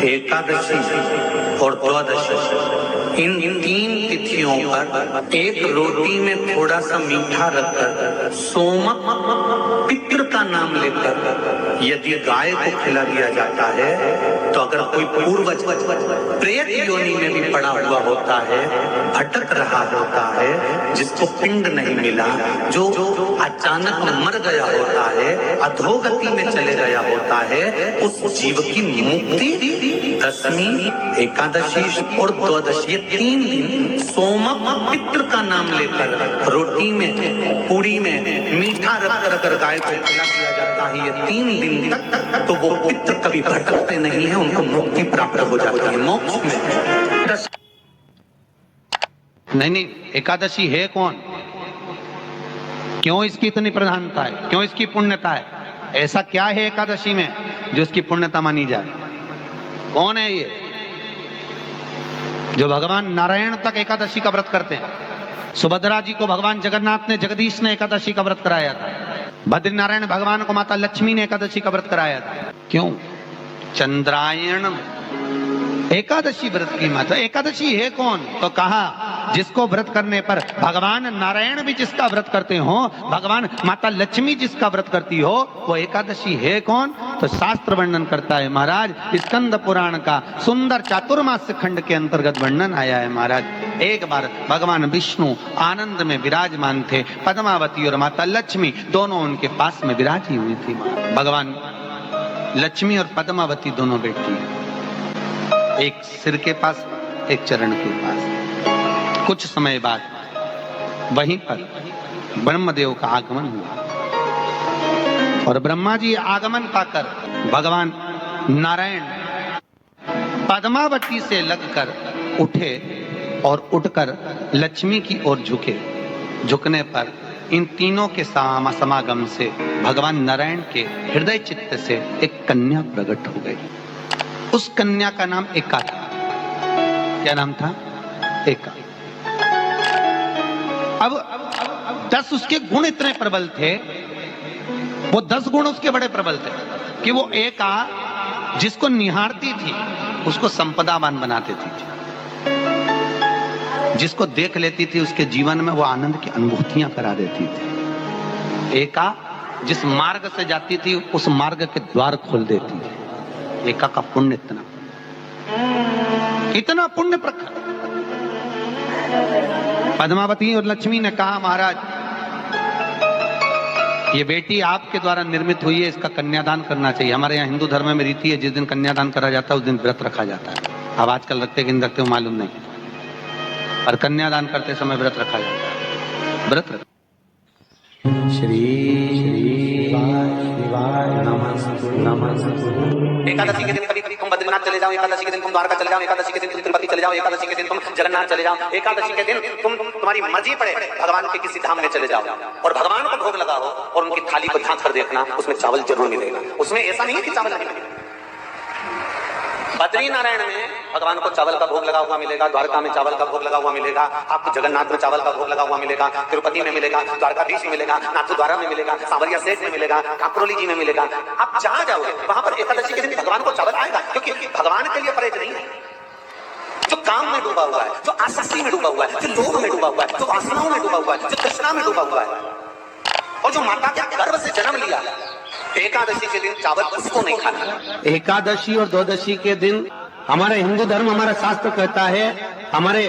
एकादशी और द्वादशी इन तीन तिथियों पर एक रोटी में थोड़ा सा मीठा रखकर सोमक पितृ का नाम लेकर यदि गाय को खिला दिया जाता है तो अगर कोई पूर्वज प्रेत योनि में भी पड़ा हुआ होता है, भटक रहा होता है, जिसको पिंड नहीं मिला, जो अचानक मर गया होता है, अधोगति में चले गया होता है, उस जीव की मुक्ति दशमी, एकादशी और द्वादशी ये 3 दिन सोमक पितृ का नाम लेकर रोटी में पूरी में मीठा रख कर गाय को खिला दिया जाता है। ये 3 दिन तक तो वो पितृ कभी भटकते नहीं है, उनको मुक्ति प्राप्त हो जाती है मोक्ष में। नहीं, एकादशी है कौन, क्यों इसकी इतनी प्रधानता है, क्यों इसकी पुण्यता है, ऐसा क्या है एकादशी में जो इसकी पुण्यता मानी जाए? कौन है ये जो भगवान नारायण तक एकादशी का व्रत करते हैं? सुभद्रा जी को भगवान जगन्नाथ ने, जगदीश ने एकादशी का व्रत कराया था। बद्रीनारायण भगवान को माता लक्ष्मी ने एकादशी का व्रत कराया था। क्यों? चंद्रायण एकादशी व्रत की माता। एकादशी है कौन? तो कहा जिसको व्रत करने पर भगवान नारायण भी जिसका व्रत करते हो, भगवान माता लक्ष्मी जिसका व्रत करती हो, वो एकादशी है कौन? तो शास्त्र वर्णन करता है महाराज, स्कंद पुराण का सुंदर चातुर्मास्य खंड के अंतर्गत वर्णन आया है महाराज। एक बार भगवान विष्णु आनंद में विराजमान थे, पद्मावती और माता लक्ष्मी दोनों उनके पास में विराजी हुई थी। भगवान लक्ष्मी और पद्मावती दोनों बैठी, एक सिर के पास, एक चरण के पास। कुछ समय बाद वहीं पर ब्रह्मदेव का आगमन हुआ और ब्रह्मा जी आगमन पाकर भगवान नारायण पद्मावती से लगकर उठे और उठकर लक्ष्मी की ओर झुके। झुकने पर इन तीनों के समागम से भगवान नारायण के हृदय चित्त से एक कन्या प्रकट हो गई। उस कन्या का नाम एका था। क्या नाम था? एका। अब 10 उसके गुण इतने प्रबल थे, वो 10 गुण उसके बड़े प्रबल थे कि वो एका जिसको निहारती थी उसको संपदावान बना देती थी, जिसको देख लेती थी उसके जीवन में वो आनंद की अनुभूतियां करा देती थी। एका जिस मार्ग से जाती थी उस मार्ग के द्वार खोल देती थी। एका का पुण्य इतना पुण्य प्रखर। पद्मावती और लक्ष्मी ने कहा महाराज ये बेटी आपके द्वारा निर्मित हुई है, इसका कन्यादान करना चाहिए। हमारे यहाँ हिंदू धर्म में रीति है, जिस दिन कन्यादान करा जाता है उस दिन व्रत रखा जाता है। अब आजकल रखते कि नहीं रखते हो मालूम नहीं, और कन्यादान करते समय व्रत रखा जाता है। व्रत रख श्री एकादशी के दिन कभी कभी तुम बद्रीनाथ चले जाओ, एकादशी के दिन तुम द्वारका चले जाओ, एकादशी के दिन तुम तिरुपति चले जाओ, एकादशी के दिन तुम जगन्नाथ चले जाओ, एकादशी के दिन तुम्हारी मर्जी पड़े भगवान के किसी धाम में चले जाओ और भगवान को भोग लगाओ और उनकी थाली को झांक कर देखना, उसमें चावल जरूर मिलेगा। उसमें ऐसा नहीं है कि चावल नहीं मिलेगा। बद्री नारायण में भगवान को चावल का भोग लगा हुआ मिलेगा, द्वारका में चावल का भोग लगा हुआ मिलेगा, आपको जगन्नाथ में चावल का भोग लगा हुआ मिलेगा, तिरुपति में मिलेगा, द्वारकाधीश में मिलेगा, नाथद्वारा में मिलेगा, सांवरिया सेठ में मिलेगा, काकरोली जी में मिलेगा। आप जहां जाओगे वहां पर एकादशी के दिन भगवान को चावल आएगा, क्योंकि भगवान के लिए परहेज नहीं है। जो काम में डूबा हुआ है, जो आसक्ति में डूबा हुआ है, जो लोभ में डूबा हुआ है, जो वासनाओं में डूबा हुआ है, जो तृष्णा में डूबा हुआ है, और जो माता के गर्भ से जन्म लिया, एकादशी के दिन चावल उसको नहीं खाना। एकादशी और द्वादशी के दिन हमारे हिंदू धर्म, हमारा शास्त्र कहता है, हमारे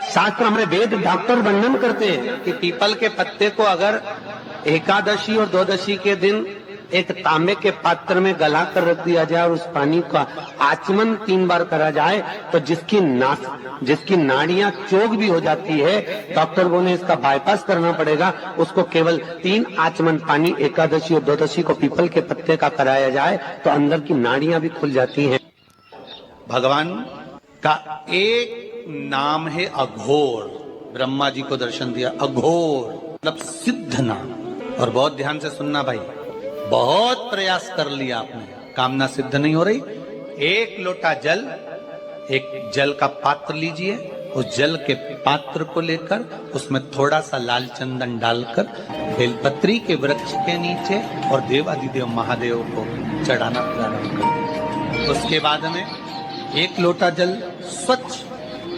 शास्त्र, हमारे वेद डॉक्टर वर्णन करते हैं कि पीपल के पत्ते को अगर एकादशी और द्वादशी के दिन एक तांबे के पात्र में गला कर रख दिया जाए और उस पानी का आचमन 3 बार करा जाए तो जिसकी नाड़ियां चोक भी हो जाती है, डॉक्टर बोले इसका बाईपास करना पड़ेगा, उसको केवल 3 आचमन पानी एकादशी और द्वादशी को पीपल के पत्ते का कराया जाए तो अंदर की नाड़ियां भी खुल जाती हैं। भगवान का एक नाम है अघोर। ब्रह्मा जी को दर्शन दिया, अघोर मतलब सिद्ध नाम। और बहुत ध्यान से सुनना भाई, बहुत प्रयास कर लिया आपने, कामना सिद्ध नहीं हो रही। 1 लोटा जल, एक जल का पात्र लीजिए, उस जल के पात्र को लेकर उसमें थोड़ा सा लाल चंदन डालकर बेलपत्री के वृक्ष के नीचे और देवादिदेव महादेव को चढ़ाना प्रारंभ करें। उसके बाद में एक लोटा जल स्वच्छ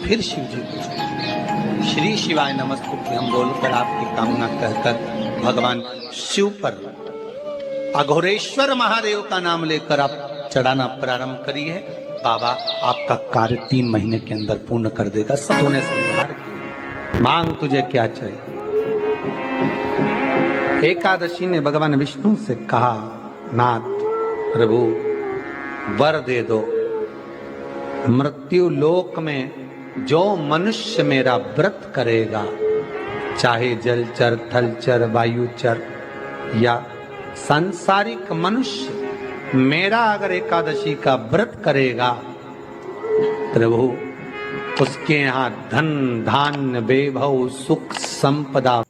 फिर शिव जी को श्री शिवाय नमस्तुभ्यं हम बोलकर आपकी कामना कहकर भगवान शिव पर अघोरेश्वर महादेव का नाम लेकर आप चढ़ाना प्रारंभ करिए। बाबा आपका कार्य 3 महीने के अंदर पूर्ण कर देगा। सबों ने स्वीकार किया। मांग तुझे क्या चाहिए। एकादशी ने भगवान विष्णु से कहा, नाथ प्रभु वर दे दो, मृत्यु लोक में जो मनुष्य मेरा व्रत करेगा, चाहे जलचर थलचर वायुचर या सांसारिक मनुष्य मेरा अगर एकादशी का व्रत करेगा, प्रभु उसके यहाँ धन धान्य वैभव सुख संपदा